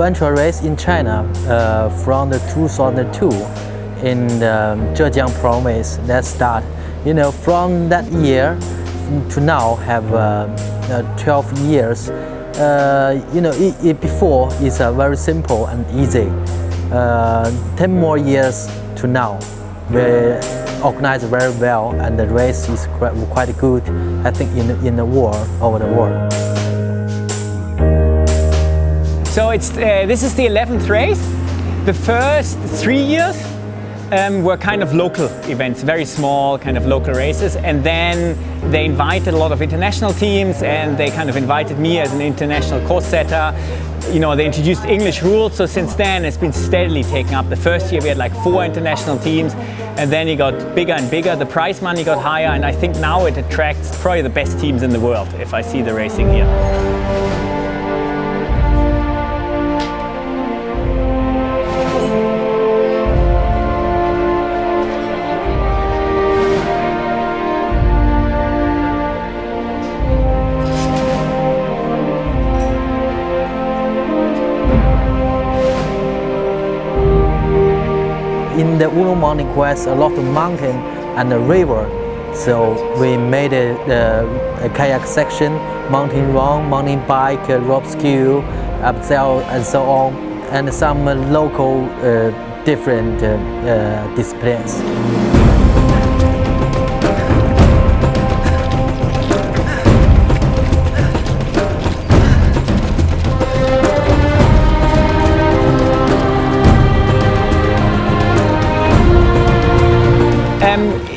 adventure race in China from the 2002 in Zhejiang province. That start, you know, from that year to now have 12 years. You know, before is very simple and easy. 10 more years to now, we organize very well, and the race is quite good, I think, in the world, over the world. So this is the 11th race. The first 3 years were kind of local events, very small kind of local races, and then they invited a lot of international teams, and they kind of invited me as an international course setter. You know, they introduced English rules, so since then it's been steadily taken up. The first year we had like 4 international teams, and then it got bigger and bigger. The prize money got higher, and I think now it attracts probably the best teams in the world if I see the racing here. In the Wulong Mountain Quest, a lot of mountain and a river. So we made a kayak section, mountain run, mountain bike, rope skill, abseil, and so on, and some local different displays.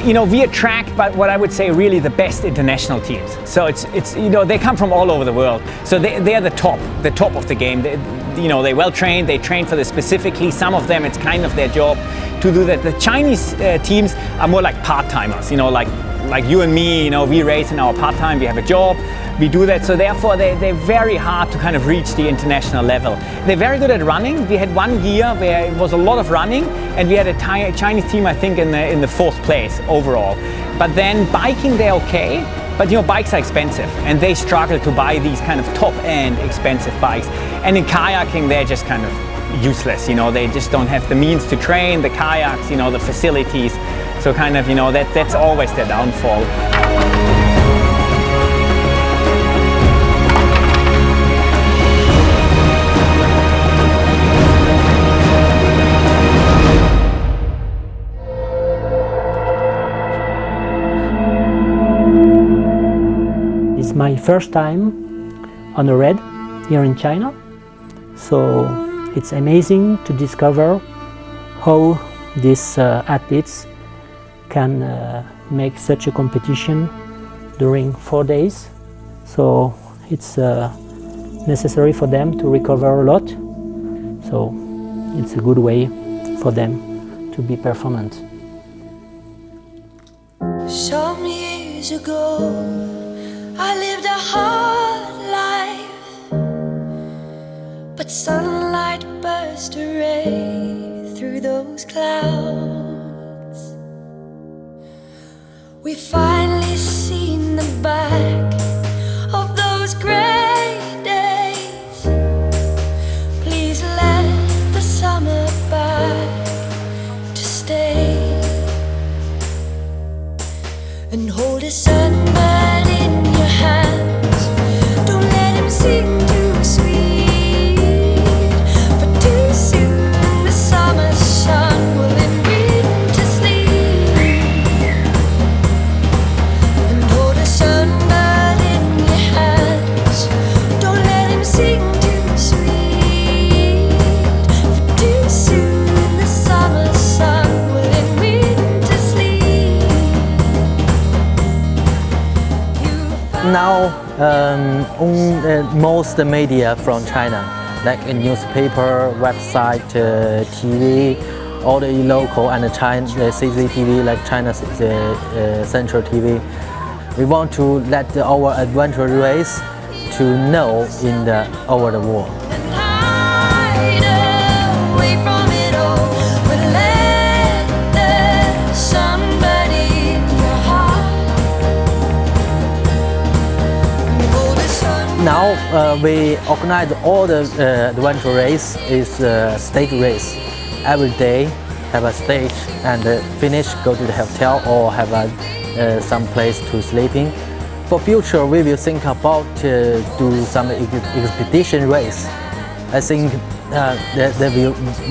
You know, we attract, but what I would say, really the best international teams. So it's you know, they come from all over the world. So they're the top of the game. You know, they're well trained. They train for this specifically. Some of them, it's kind of their job to do that. The Chinese teams are more like part-timers. You know, like you and me. You know, we race in our part-time. We have a job. We do that, so therefore they're very hard to kind of reach the international level. They're very good at running. We had 1 year where it was a lot of running, and we had a Chinese team, I think, in the 4th place overall. But then biking, they're okay, but you know, bikes are expensive, and they struggle to buy these kind of top-end expensive bikes. And in kayaking, they're just kind of useless. You know, they just don't have the means to train, the kayaks, you know, the facilities. So kind of, you know, that's always their downfall. It's my first time on a raid here in China, so it's amazing to discover how these athletes can make such a competition during 4 days. So it's necessary for them to recover a lot, so it's a good way for them to be performant. Some years ago I lived a hard life, but sunlight burst a ray through those clouds. We finally seen the back of those grey days. Please let the summer back to stay, and hold a sunbird in your hands. Don't let him sing too sweet, for too soon the summer sun will end winter sleep. And hold a sunbird in your hands. Don't let him sing too sweet, for too soon the summer sun will end winter sleep. Now, on most media from China, like a newspaper, website, TV, all the local and the CCTV, like China's Central TV. We want to let our adventure race to know over the world. Now we organize all the adventure race is stage race. Every day have a stage and finish, go to the hotel or have some place to sleeping. For future, we will think about do some expedition race. I think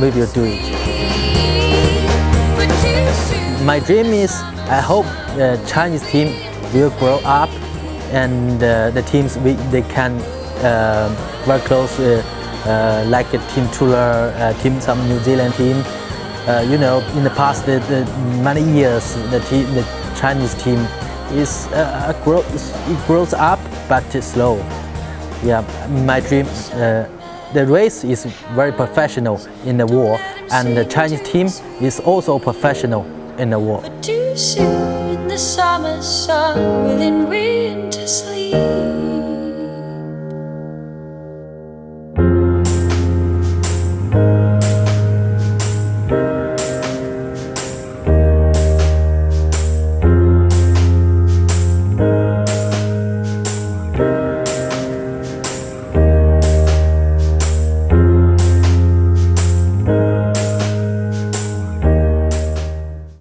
we will do it. My dream is I hope the Chinese team will grow up and the teams they can work close like a Team Thule, some New Zealand team. You know, in the past many years, the Chinese team is it grows up but slow. Yeah, my dream. The race is very professional in the war, and the Chinese team is also professional in the war. But too soon the summer sun will in winter sleep.